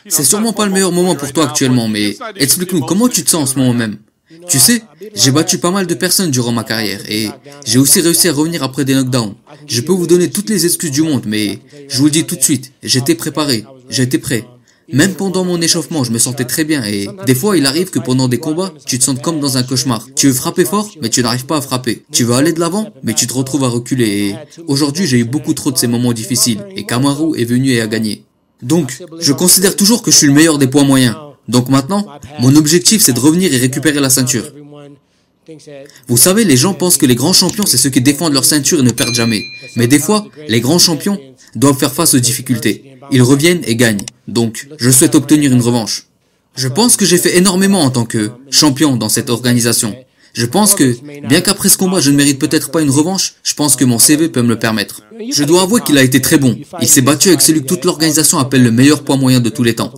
C'est sûrement pas le meilleur moment pour toi actuellement, mais explique-nous comment tu te sens en ce moment même. Tu sais, j'ai battu pas mal de personnes durant ma carrière et j'ai aussi réussi à revenir après des knockdowns. Je peux vous donner toutes les excuses du monde, mais je vous le dis tout de suite, j'étais préparé, j'étais prêt. Même pendant mon échauffement, je me sentais très bien et des fois, il arrive que pendant des combats, tu te sentes comme dans un cauchemar. Tu veux frapper fort, mais tu n'arrives pas à frapper. Tu veux aller de l'avant, mais tu te retrouves à reculer et aujourd'hui, j'ai eu beaucoup trop de ces moments difficiles et Kamaru est venu et a gagné. Donc, je considère toujours que je suis le meilleur des poids moyens. Donc maintenant, mon objectif c'est de revenir et récupérer la ceinture. Vous savez, les gens pensent que les grands champions c'est ceux qui défendent leur ceinture et ne perdent jamais. Mais des fois, les grands champions doivent faire face aux difficultés. Ils reviennent et gagnent. Donc, je souhaite obtenir une revanche. Je pense que j'ai fait énormément en tant que champion dans cette organisation. Je pense que, bien qu'après ce combat je ne mérite peut-être pas une revanche, je pense que mon CV peut me le permettre. Je dois avouer qu'il a été très bon. Il s'est battu avec celui que toute l'organisation appelle le meilleur poids moyen de tous les temps.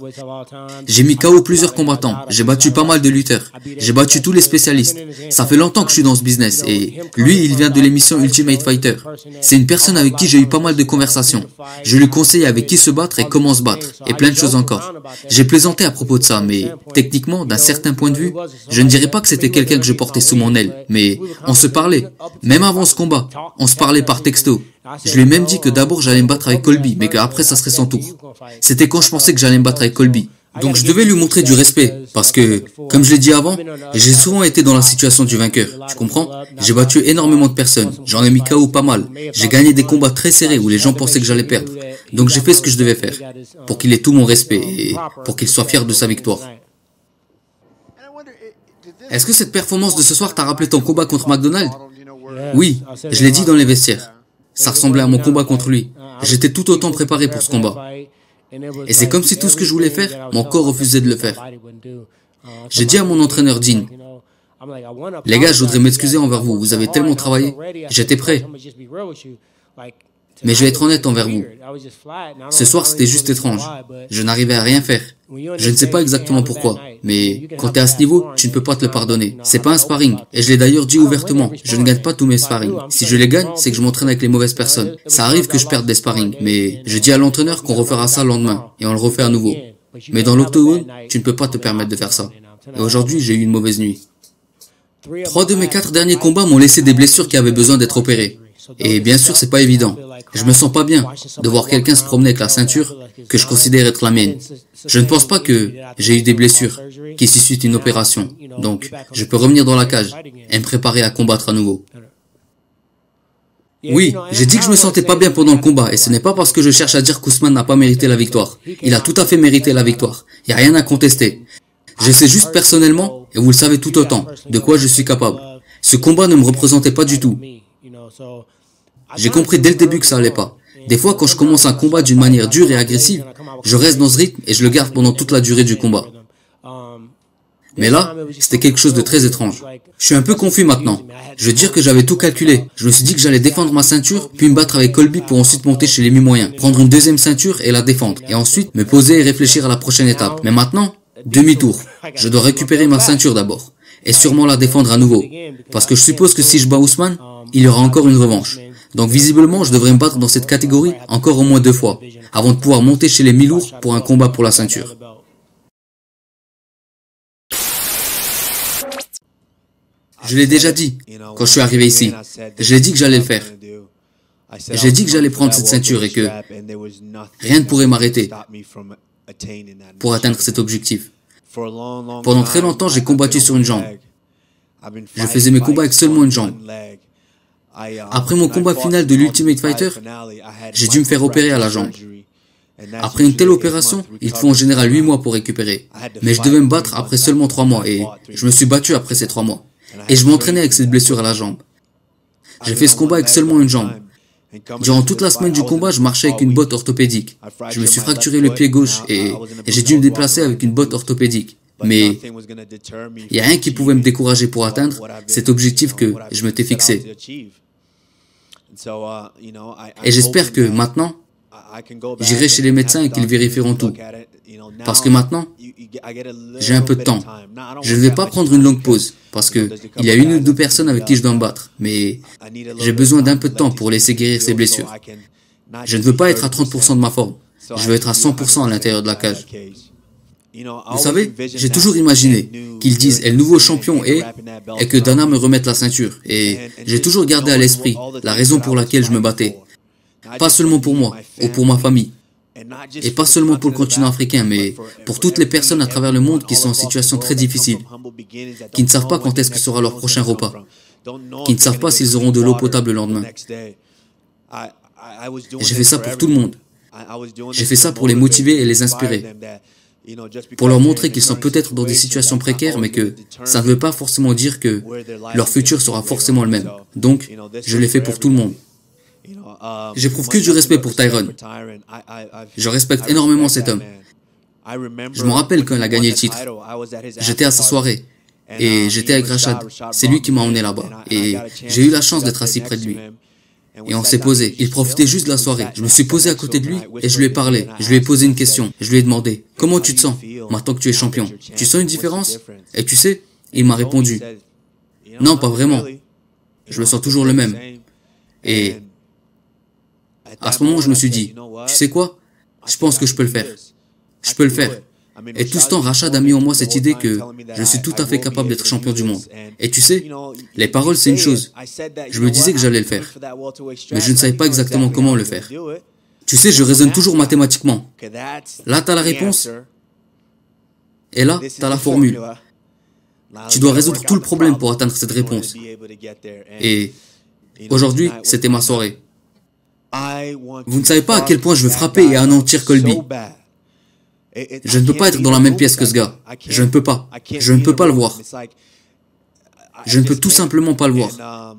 J'ai mis KO plusieurs combattants, j'ai battu pas mal de lutteurs, j'ai battu tous les spécialistes. Ça fait longtemps que je suis dans ce business et lui il vient de l'émission Ultimate Fighter. C'est une personne avec qui j'ai eu pas mal de conversations. Je lui conseille avec qui se battre et comment se battre, et plein de choses encore. J'ai plaisanté à propos de ça, mais techniquement, d'un certain point de vue, je ne dirais pas que c'était quelqu'un que je portais sous mon aile, mais on se parlait. Même avant ce combat, on se parlait par texto. Je lui ai même dit que d'abord j'allais me battre avec Colby, mais qu'après ça serait son tour. C'était quand je pensais que j'allais me battre avec Colby. Donc je devais lui montrer du respect, parce que, comme je l'ai dit avant, j'ai souvent été dans la situation du vainqueur, tu comprends? J'ai battu énormément de personnes, j'en ai mis KO pas mal, j'ai gagné des combats très serrés où les gens pensaient que j'allais perdre. Donc j'ai fait ce que je devais faire, pour qu'il ait tout mon respect, et pour qu'il soit fier de sa victoire. Est-ce que cette performance de ce soir t'a rappelé ton combat contre McDonald? Oui, je l'ai dit dans les vestiaires. Ça ressemblait à mon combat contre lui. J'étais tout autant préparé pour ce combat. Et c'est comme si tout ce que je voulais faire, mon corps refusait de le faire. J'ai dit à mon entraîneur Dean, « Les gars, je voudrais m'excuser envers vous, vous avez tellement travaillé. J'étais prêt. Mais je vais être honnête envers vous. Ce soir, c'était juste étrange. Je n'arrivais à rien faire. Je ne sais pas exactement pourquoi, mais quand tu es à ce niveau, tu ne peux pas te le pardonner. C'est pas un sparring, et je l'ai d'ailleurs dit ouvertement, je ne gagne pas tous mes sparring. Si je les gagne, c'est que je m'entraîne avec les mauvaises personnes. Ça arrive que je perde des sparring, mais je dis à l'entraîneur qu'on refera ça le lendemain, et on le refait à nouveau. Mais dans l'octogone, tu ne peux pas te permettre de faire ça. Et aujourd'hui, j'ai eu une mauvaise nuit. 3 de mes 4 derniers combats m'ont laissé des blessures qui avaient besoin d'être opérées. Et bien sûr, c'est pas évident. Je me sens pas bien de voir quelqu'un se promener avec la ceinture que je considère être la mienne. Je ne pense pas que j'ai eu des blessures qui suscitent une opération. Donc, je peux revenir dans la cage et me préparer à combattre à nouveau. Oui, j'ai dit que je me sentais pas bien pendant le combat et ce n'est pas parce que je cherche à dire qu'Ousmane n'a pas mérité la victoire. Il a tout à fait mérité la victoire. Il n'y a rien à contester. Je sais juste personnellement, et vous le savez tout autant, de quoi je suis capable. Ce combat ne me représentait pas du tout. J'ai compris dès le début que ça allait pas. Des fois, quand je commence un combat d'une manière dure et agressive, je reste dans ce rythme et je le garde pendant toute la durée du combat. Mais là, c'était quelque chose de très étrange. Je suis un peu confus maintenant. Je veux dire que j'avais tout calculé. Je me suis dit que j'allais défendre ma ceinture, puis me battre avec Colby pour ensuite monter chez les mi-moyens, prendre une deuxième ceinture et la défendre, et ensuite me poser et réfléchir à la prochaine étape. Mais maintenant, demi-tour. Je dois récupérer ma ceinture d'abord, et sûrement la défendre à nouveau. Parce que je suppose que si je bats Ousmane, il y aura encore une revanche. Donc visiblement, je devrais me battre dans cette catégorie encore au moins 2 fois, avant de pouvoir monter chez les mi-lourds pour un combat pour la ceinture. Je l'ai déjà dit quand je suis arrivé ici. J'ai dit que j'allais le faire. J'ai dit que j'allais prendre cette ceinture et que rien ne pourrait m'arrêter pour atteindre cet objectif. Pendant très longtemps, j'ai combattu sur une jambe. Je faisais mes combats avec seulement une jambe. Après mon combat final de l'Ultimate Fighter, j'ai dû me faire opérer à la jambe. Après une telle opération, il faut en général 8 mois pour récupérer. Mais je devais me battre après seulement 3 mois et je me suis battu après ces 3 mois. Et je m'entraînais avec cette blessure à la jambe. J'ai fait ce combat avec seulement une jambe. Durant toute la semaine du combat, je marchais avec une botte orthopédique. Je me suis fracturé le pied gauche et j'ai dû me déplacer avec une botte orthopédique. Mais il n'y a rien qui pouvait me décourager pour atteindre cet objectif que je m'étais fixé. Et j'espère que maintenant, j'irai chez les médecins et qu'ils vérifieront tout. Parce que maintenant, j'ai un peu de temps. Je ne vais pas prendre une longue pause, parce que il y a 1 ou 2 personnes avec qui je dois me battre. Mais j'ai besoin d'un peu de temps pour laisser guérir ces blessures. Je ne veux pas être à 30% de ma forme. Je veux être à 100% à l'intérieur de la cage. Vous savez, j'ai toujours imaginé qu'ils disent « est le nouveau champion » et que Dana me remette la ceinture. Et j'ai toujours gardé à l'esprit la raison pour laquelle je me battais. Pas seulement pour moi ou pour ma famille. Et pas seulement pour le continent africain, mais pour toutes les personnes à travers le monde qui sont en situation très difficile, qui ne savent pas quand est-ce que sera leur prochain repas, qui ne savent pas s'ils auront de l'eau potable le lendemain. J'ai fait ça pour tout le monde. J'ai fait ça pour les motiver et les inspirer. Pour leur montrer qu'ils sont peut-être dans des situations précaires, mais que ça ne veut pas forcément dire que leur futur sera forcément le même. Donc, je l'ai fait pour tout le monde. J'éprouve que du respect pour Tyron. Je respecte énormément cet homme. Je me rappelle quand il a gagné le titre. J'étais à sa soirée. Et j'étais avec Rashad. C'est lui qui m'a emmené là-bas. Et j'ai eu la chance d'être assis près de lui. Et on s'est posé. Il profitait juste de la soirée. Je me suis posé à côté de lui et je lui ai parlé. Je lui ai posé une question. Je lui ai demandé, comment tu te sens maintenant que tu es champion? Tu sens une différence? Et tu sais, il m'a répondu, non, pas vraiment. Je me sens toujours le même. Et à ce moment, je me suis dit, tu sais quoi? Je pense que je peux le faire. Je peux le faire. Et tout ce temps, Rashad a mis en moi cette idée que je suis tout à fait capable d'être champion du monde. Et tu sais, les paroles, c'est une chose. Je me disais que j'allais le faire. Mais je ne savais pas exactement comment le faire. Tu sais, je raisonne toujours mathématiquement. Là, tu as la réponse. Et là, tu as la formule. Tu dois résoudre tout le problème pour atteindre cette réponse. Et aujourd'hui, c'était ma soirée. Vous ne savez pas à quel point je veux frapper et anéantir Colby. Je ne peux pas être dans la même pièce que ce gars. Je ne peux pas. Je ne peux pas le voir. Je ne peux tout simplement pas le voir.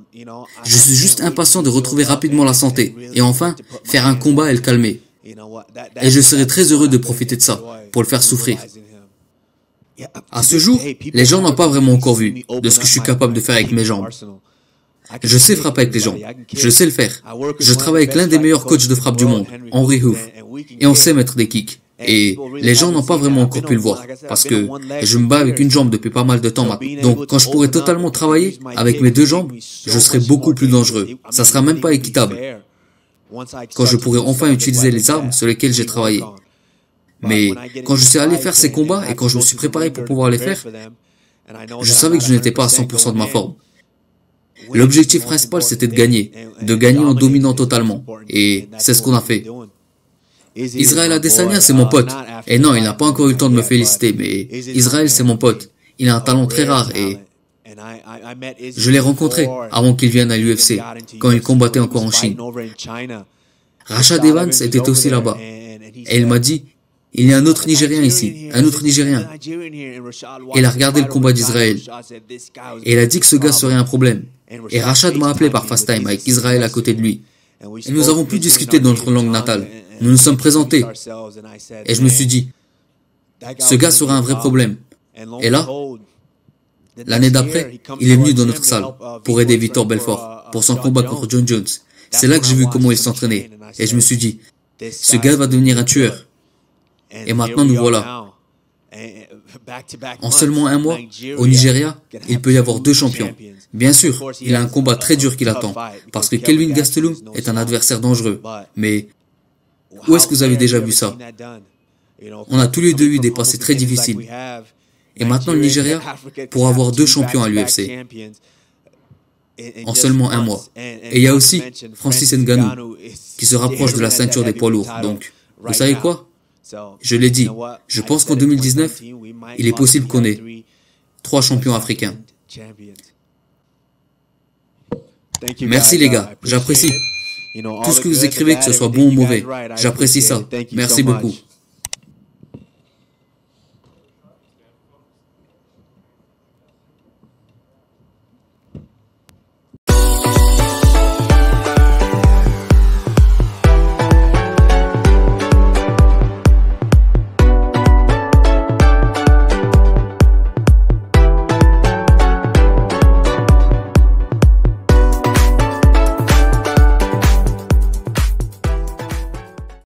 Je suis juste impatient de retrouver rapidement la santé et enfin faire un combat et le calmer. Et je serai très heureux de profiter de ça pour le faire souffrir. À ce jour, les gens n'ont pas vraiment encore vu de ce que je suis capable de faire avec mes jambes. Je sais frapper avec les jambes. Je sais le faire. Je travaille avec l'un des meilleurs coachs de frappe du monde, Henry Hoof, et on sait mettre des kicks. Et les gens n'ont pas vraiment encore pu le voir, parce que je me bats avec une jambe depuis pas mal de temps maintenant. Donc quand je pourrai totalement travailler avec mes deux jambes, je serai beaucoup plus dangereux. Ça sera même pas équitable. Quand je pourrai enfin utiliser les armes sur lesquelles j'ai travaillé. Mais quand je suis allé faire ces combats et quand je me suis préparé pour pouvoir les faire, je savais que je n'étais pas à 100% de ma forme. L'objectif principal, c'était de gagner en dominant totalement. Et c'est ce qu'on a fait. Israël Adesanya, c'est mon pote. Et non, il n'a pas encore eu le temps de me féliciter, mais Israël, c'est mon pote. Il a un talent très rare et je l'ai rencontré avant qu'il vienne à l'UFC, quand il combattait encore en Chine. Rashad Evans était aussi là-bas. Et il m'a dit, il y a un autre Nigérien ici, un autre Nigérien. Et il a regardé le combat d'Israël. Et il a dit que ce gars serait un problème. Et Rashad m'a appelé par FaceTime avec Israël à côté de lui. Et nous avons pu discuter dans notre langue natale. Nous nous sommes présentés. Et je me suis dit, ce gars sera un vrai problème. Et là, l'année d'après, il est venu dans notre salle pour aider Vitor Belfort pour son combat contre John Jones. C'est là que j'ai vu comment il s'entraînait. Et je me suis dit, ce gars va devenir un tueur. Et maintenant, nous voilà. En seulement un mois, au Nigeria, il peut y avoir 2 champions. Bien sûr, il a un combat très dur qui l'attend, parce que Kelvin Gastelum est un adversaire dangereux. Mais où est-ce que vous avez déjà vu ça? On a tous les deux eu des passés très difficiles. Et maintenant, le Nigeria, pour avoir 2 champions à l'UFC, en seulement un mois. Et il y a aussi Francis Ngannou, qui se rapproche de la ceinture des poids lourds. Donc, vous savez quoi? Je l'ai dit, je pense qu'en 2019, il est possible qu'on ait 3 champions africains. Merci les gars, j'apprécie. Tout ce que vous écrivez, que ce soit bon ou mauvais, j'apprécie ça. Merci beaucoup.